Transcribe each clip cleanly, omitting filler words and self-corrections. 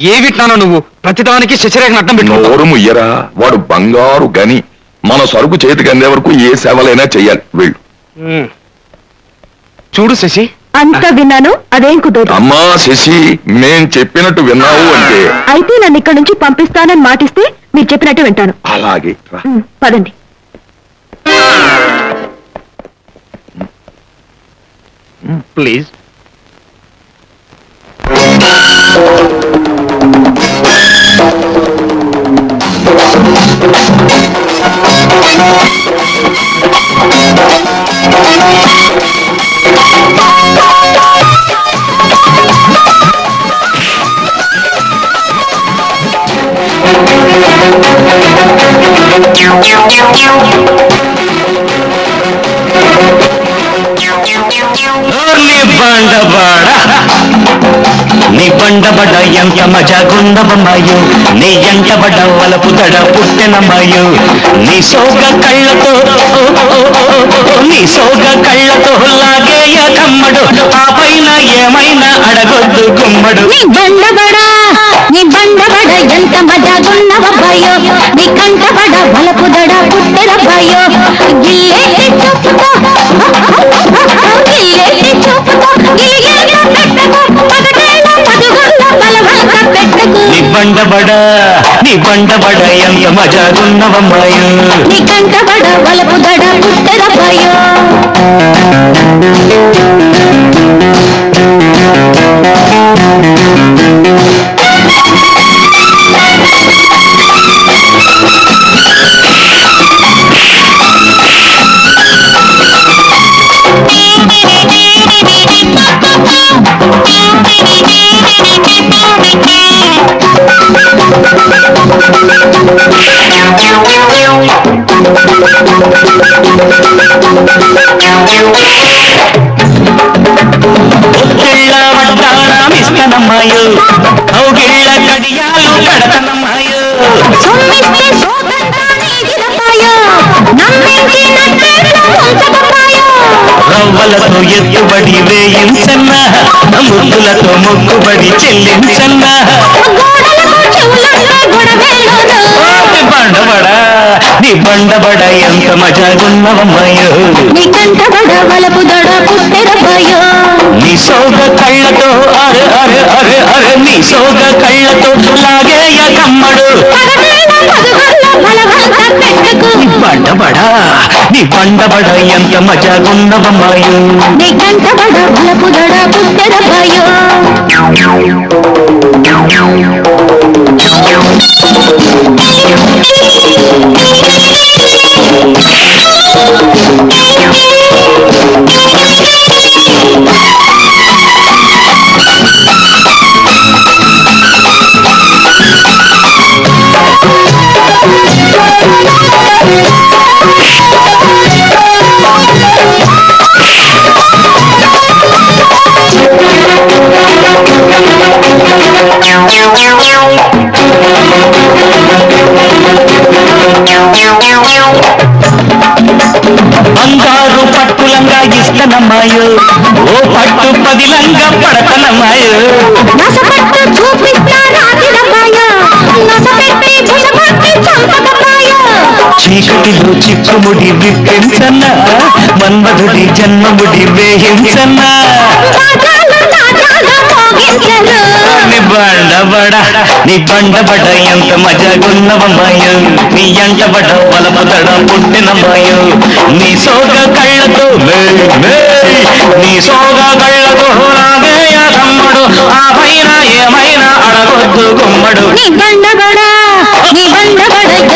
ఏమిట్లానో నువ్వు ప్రతిదానికి శశిరేఖను అడ్డం పెట్టు. నోరు ముయ్యరా, వాడు బంగారు గని. మన సరుకు చేతికి అందే వరకు ఏ సేవలైనా చెయ్యాలి. వెళ్ళు. చూడు శశి, అంత విన్నాను, అదేం కుదరదు. అమ్మా శశి, మేం చెప్పినట్టు విన్నావు అంటే అయితే నన్ను ఇక్కడ నుంచి పంపిస్తానని మాటిస్తే మీరు చెప్పినట్టు వింటాను. అలాగే పదండి. ప్లీజ్. నీ బండబడ ఎంత మజాగుండవమ్మాయో, నీ ఎంటబడ వలపుదడ పుట్టెనమ్మాయో, నీ సోగ కళ్ళతో లాగేయ కమ్మడు, ఆ పైన ఏమైనా అడగొద్దు గుమ్మడు. నీ బండబడ ఎంత మజాగున్నవబ్బాయో, నీ కంటబడ వలపుదడ పుట్టెనబ్బాయో, గిల్లేటి చూపుతో నీ బండబడ ఎంత మజాగున్నవమ్మాయో, నీ కంటబడ వలపుదడ పుట్టెనబ్బాయో. ఒత్తిళ్ళ వడ్డాణమిస్తనమ్మాయో, ఔగిళ్ళ కడియాలు కడతనమ్మాయో, రవ్వలతో ఎత్తుబడి వేయించన్న, ముద్దులతో మొక్కుబడి చెల్లించన్న. నీ బండబడ ఎంత మజాగున్నవమ్మాయో, నీ కంటబడ వలపుదడ పుట్టెనబ్బాయో, నీ సోగ కళ్ళతో అరే అరే అరే అరే, నీ సోగ కళ్ళతో లాగేయ కమ్మడు. నీ బండబడ ఎంత మజాగున్నవమ్మాయో, నీ కంటబడ వలపుదడ పుట్టెనబ్బాయో. బంగారు పట్టులంగా ఇస్తనమ్మాయో, ఓ పట్టు పదిలంగా పడతనమ్మాయో, చీకటిలో చిక్కుముడి విప్పించన్న, మన్మధుడి జన్మముడి వేయించన్నా. నీ బండబడ ఎంత మజాగున్నవమ్మాయో, నీ ఎంటబడ వలపుదడ పుట్టినమ్మాయో, నీ సోగ కళ్ళతో నీ సోగ కళ్ళతో నాగేయ తమ్ముడు, ఆ పైన ఏమైనా అడగొద్దు గుమ్మడు. నీ బండబడ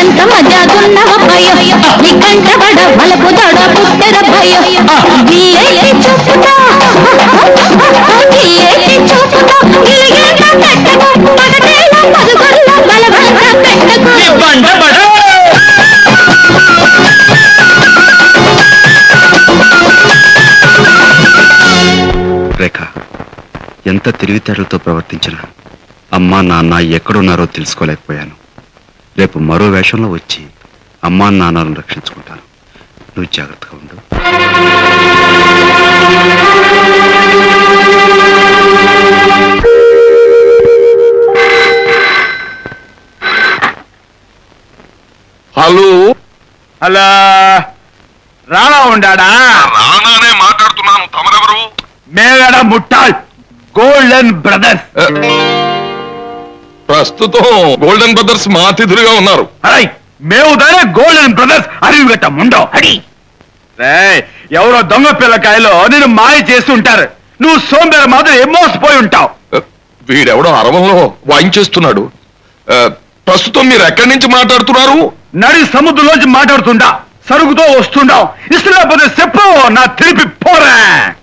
ఎంత మజాగున్నవబ్బాయో, నీ కంటబడ వలపుదడ పుట్టెనబ్బాయో, గిల్లేటి చూపుతో రేఖ ఎంత తెలివితేటలతో ప్రవర్తించినా అమ్మా నాన్న ఎక్కడున్నారో తెలుసుకోలేకపోయాను. రేపు మరో వేషంలో వచ్చి అమ్మా నాన్నలను రక్షించుకుంటాను. నువ్వు జాగ్రత్తగా ఉండు. హలో అలా రానా ఉండాడా? రానానే మాట్లాడుతున్నాను. తమరెవరు? మేగడ ముట్టాల్ గోల్డెన్ బ్రదర్స్. ప్రస్తుతం గోల్డెన్ బ్రదర్స్ మా అతిథులుగా ఉన్నారు. అరై మేము దానే గోల్డెన్ బ్రదర్స్ అరివి గట్ట ముండవు అడి. ఎవరో దొంగ పిల్లకాయలో నేను మాయ చేసి ఉంటారు. నువ్వు సోంబేర మాత్రం మోసపోయి ఉంటావు. వీడెవడో అరవంలో వాయించేస్తున్నాడు. ప్రస్తుతం మీరు ఎక్కడి నుంచి మాట్లాడుతున్నారు? నడి సముద్రంలోంచి మాట్లాడుతుండా. సరుకుతో వస్తుండావు. ఇష్టం లేకపోతే చెప్పు, నా తిరిపి పోరా.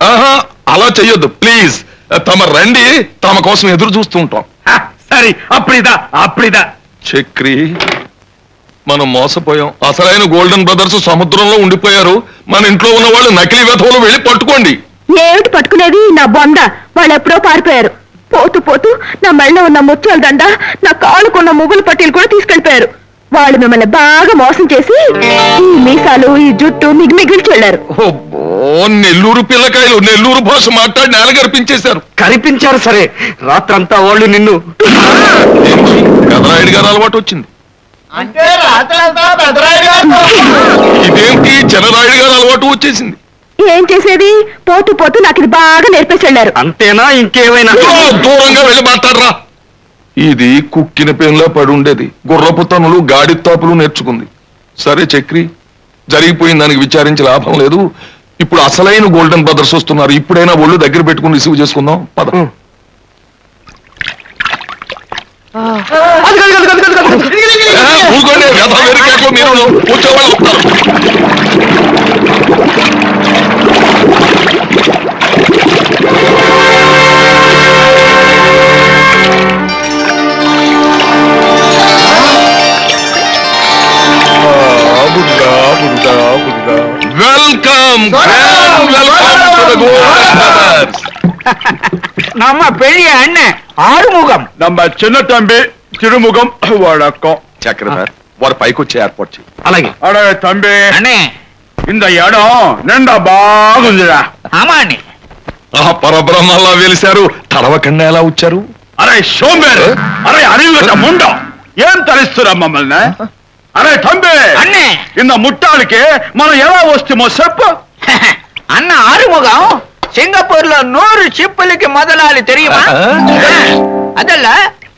ఆహా, అలా చెయ్యొద్దు ప్లీజ్. తమ రండి, తమ కోసం ఎదురు చూస్తూ ఉంటాం. సరే అప్పుడిదా చక్రి, మనం మోసపోయాం. అసలైన గోల్డెన్ బ్రదర్స్ సముద్రంలో ఉండిపోయారు. మన ఇంట్లో ఉన్న వాళ్ళు నకిలీ వెధవలు వెళ్ళి పట్టుకోండి. ఏమిటి పట్టుకునేది? నా బొంద. వాళ్ళు ఎప్పుడో పారిపోయారు. పోతూ పోతూ నా మెళ్ళ ఉన్న ముత్యాల దండ, నా కాళ్ళకున్న ముగ్గుల పట్టీలు కూడా తీసుకెళ్లిపోయారు. వాళ్ళు మిమ్మల్ని బాగా మోసం చేసి ఈ మీసాలు ఈ జుట్టు మిగిలిచి వెళ్ళారు. నెల్లూరు పిల్లకాయలు నెల్లూరు భాష మాట్లాడి నేల గర్పించేశారు. కనిపించారు. సరే, రాత్రంతా వాళ్ళు నిన్ను పెదరాయుడు గారు అలవాటు వచ్చింది. ఇదేంటి చిన్నరాయుడు గారు అలవాటు వచ్చేసింది. ఏం చేసేది? పోతూ పోతూ నాకు ఇది బాగా నేర్పేసి వెళ్ళారు. అంతేనా? ఇంకేమైనా? దూరంగా వెళ్ళి మాట్లాడరా. ఇది కుక్కిన పెన్లా పడి ఉండేది. గుర్రపు తనులు గాడి తాపులు నేర్చుకుంది. సరే చక్రి, జరిగిపోయిన దానికి విచారించి లాభం లేదు. ఇప్పుడు అసలైన గోల్డెన్ బ్రదర్స్ వస్తున్నారు. ఇప్పుడైనా ఒళ్ళు దగ్గర పెట్టుకుని రిసీవ్ చేసుకుందాం. పద. ఊరుకోండి, గత వేరుకేట్లో మీరు వచ్చేవాళ్ళు వస్తారు. వెల్కమ్ நம்ம பெரிய அண்ணன் ஆறுமுகம், நம்ம చిన్న తంబి తిరుముఖం వడకం. చక్రధర్, వారు పైకి వచ్చే ఏర్పాటు చేయి. అలాగే. అడే తంబి అண்ணే, ఇంద ఎడం నిండా బాగుందిరా. ఆమా అண்ணే. పరబ్రహ్మల్లా వెలిశారు. తడవకన్నా ఎలా వచ్చారు? అరే సోంబేరు, అరే అరిగట ముండం, ఏం తలిస్తురా మమ్మల్ని? అరే తంబి అన్నే, ఇంద ముట్టాలకి మనం ఎలా వస్తామో చెప్పు. అన్న ఆరుముఖం సింగపూర్ లో 100 షిప్పులకి మొదలాలి தெரியுமா? అదల్ల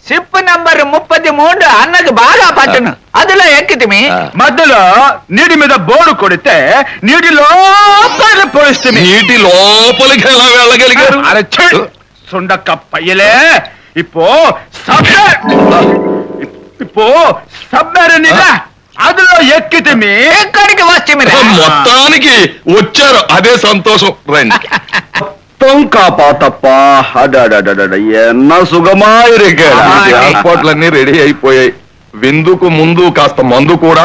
షిప్ నంబర్ 33 అన్నకు బాగా పట్టును. అదిలో ఎక్కితిమి. మధ్యలో నీటి మీద బోర్డు కొడితే నీటి లోపల పోయిస్తుంది. నీటి లోపలికి ఎలా వెళ్ళగలిగారు? అరే సుండక్క పయ్యలే. ఇప్పో సబ్మెరీన్ అదిలో ఎక్కితిమి. ఎక్కడికి వస్తే మొత్తానికి వచ్చారు, అదే సంతోషం. రండి. కాపాతప్ప ఎన్న ఏర్పాట్లన్నీ రెడీ అయిపోయాయి. విందుకు ముందు కాస్త మందు కూడా.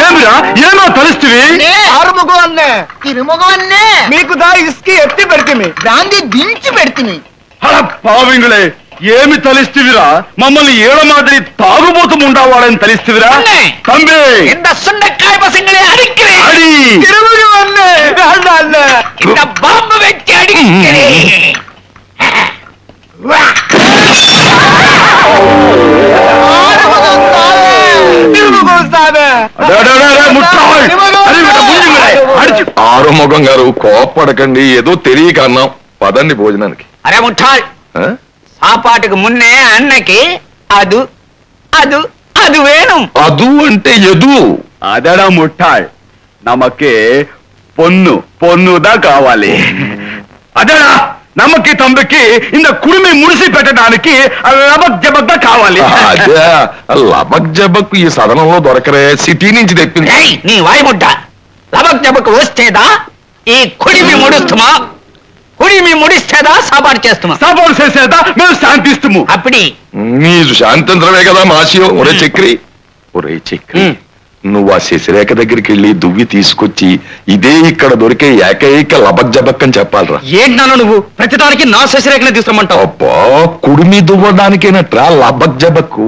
ఏమిరా ఏమో తలిస్తివి? ఆరుముఖం అన్నే, తిరుముఖం అన్నే, మీకు దా ఇసుకి ఎత్తి పెడితే దాన్ని దించి పెడితే. పావింగులే, ఏమి తలిస్తివిరా? మమ్మల్ని ఏడ మాదిరి తాగుబోతు ఉండవాలని తలిస్తివిరా? తంబి இந்த சுண்டைக்காய் பசங்களே அடிக்கிறேன். அடி. திருமுகம் அண்ணே, அண்ணா அண்ணே, இந்த பாம்பு வச்சு அடிக்கிறேன். ఆరుముఖం గారు కోప్పడకండి, ఏదో తెలియక అన్నాం. పదండి భోజనానికి. అరే ముఠాల్, సాపాటుకు మున్నే అన్నకి అదు అదు అది వేణం. అదు అంటే ఎదు. అదడా ముట్టాయ్, నమకే పొన్నుదా కావాలి. అదడా నమ్మకి తంబికి ఇంత కుడిమి ముడిసి పెట్టడానికి లబక్ జబక్ కావాలి. అదే లబక్ జబక్ ఈ సదనంలో దొరకరే, సిటీ నుంచి తెప్పింది. నీ వాయిముడ్డ, లబక్ జబక్ వస్తేదా ఈ కుడిమి ముడుస్తుమా? కుడిమి ముడిస్తేదా సాపాటు చేస్తుమా? సాపాటు చేసేదా మేము శాంతిస్తుము. అప్పటి మీరు శాంతించడమే కదా మాస్యం. ఒరే చక్రి, నువ్వు ఆ శశిరేఖ దగ్గరికి వెళ్ళి దువ్వి తీసుకొచ్చి ఇదే ఇక్కడ దొరికే ఏకైక లబక్ జబక్ అని చెప్పాలరా. ఏంటన్నా నువ్వు ప్రతిదానికి నా శశిరేఖనే తీసుకోమంటావు? అబ్బా, కుడిమి దువ్వడానికేనట్రా లబక్ జబక్.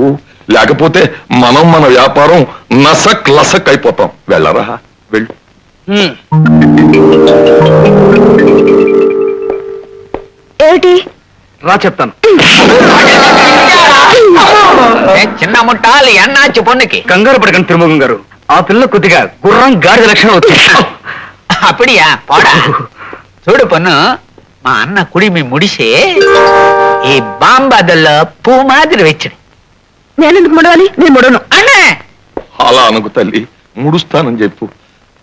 లేకపోతే మనం మన వ్యాపారం నసక్ లసక్ అయిపోతాం. వెళ్ళరా, వెళ్ళు. ఏమిటి? రా చెప్తాను. చిన్న ముట్టాలి అన్నాచి పొన్నుకి. కంగారు పడకండి తిరుమగం గారు, ఆ పిల్ల కొద్దిగా గుర్రం గాడిద లక్షణం వచ్చింది. అప్పుడియా పోడా. చూడు పొన్ను, మా అన్న కుడిమి ముడిసే ఈ బాంబాదల్లో పూ మాదిరి వెచ్చడి. నేనెందుకు ముడవాలి? నేను ముడను. అన్నే అలా అనుకు తల్లి, ముడుస్తానని చెప్పు.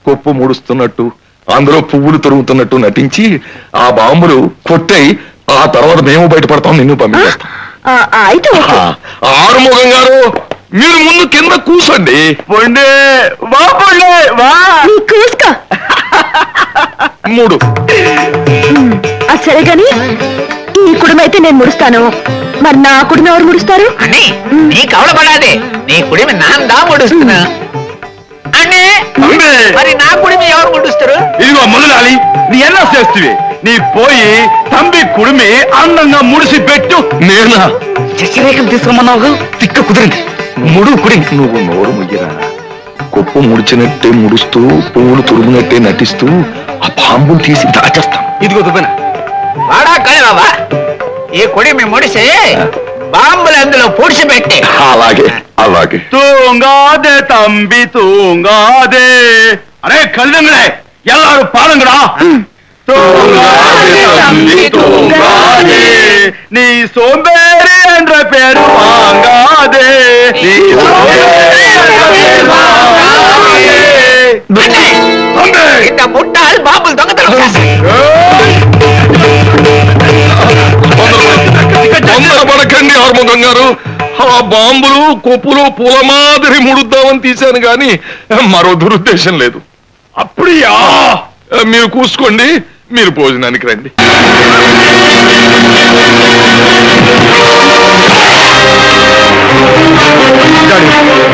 కొప్పు ముడుస్తున్నట్టు, అందులో పువ్వులు తరుగుతున్నట్టు నటించి ఆ బాంబులు కొట్టాయి. ఆ తర్వాత మేము బయటపడతాం, నిన్ను పంపించేస్తాం. అయితే ఓకే. ఆరుముఖం గారు, మీరు ముందు కింద కూర్చోండి. నీ కూసుకో. మూడు. అది సరే గాని ఈ కుడుమైతే నేను ముడుస్తాను, మరి నా కుడిని ఎవరు ముడుస్తారు? అని నీ కవల పడాదే, నీ కుడిమి నాందా ముడుస్తున్నా. అన్నే మరి నా కుడిమి ఎవరు ముడుస్తారు? ఇదిగో మొదలాలి, నీ ఎలా చేస్తువి? నీ పోయి తంబి కుడిమి అందంగా ముడిసి పెట్టు. నేనా? శశిరేఖం తీసుకోమన్నావు, తిక్క కుదిరింది. ముడు కుడి. నువ్వు నోరు ముయ్యరా. కొప్పు ముడిచినట్టే ముడుస్తూ, పువ్వులు తురుమునట్టే నటిస్తూ ఆ బాంబులు తీసి దాచేస్తాం. ఇదిగో దుబ్బన వాడా కళవా, ఈ కుడిమి ముడిసి బాంబులు అందులో పూడ్చిపెట్టి. అలాగే అలాగే. తూంగాదే తంబి తూంగాదే. అరే కళ్ళంగడే ఎల్లారు పాలంగడా. తూంగాదే తంబి తూంగాదే, నీ సోంబేరి ఎன்ற పేరు వాంగాదే. నీ సోంబేరి ఎன்ற పేరు వాంగాదే. ఇంత ముట్టాలు బాంబులు దొంగతనం చేస్తాయి. తొందరపడకండి ఆరుముఖం గారు. ఆ బాంబులు కొప్పులు పూల మాదిరి ముడుద్దామని తీశాను గాని మరో దురుద్దేశం లేదు. అప్పుడియా? మీరు కూసుకోండి, మీరు భోజనానికి రండి.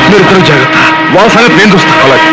మీరు జాగ్రత్త, వాళ్ళ సంగతి నేను చూస్తాను. అలాగే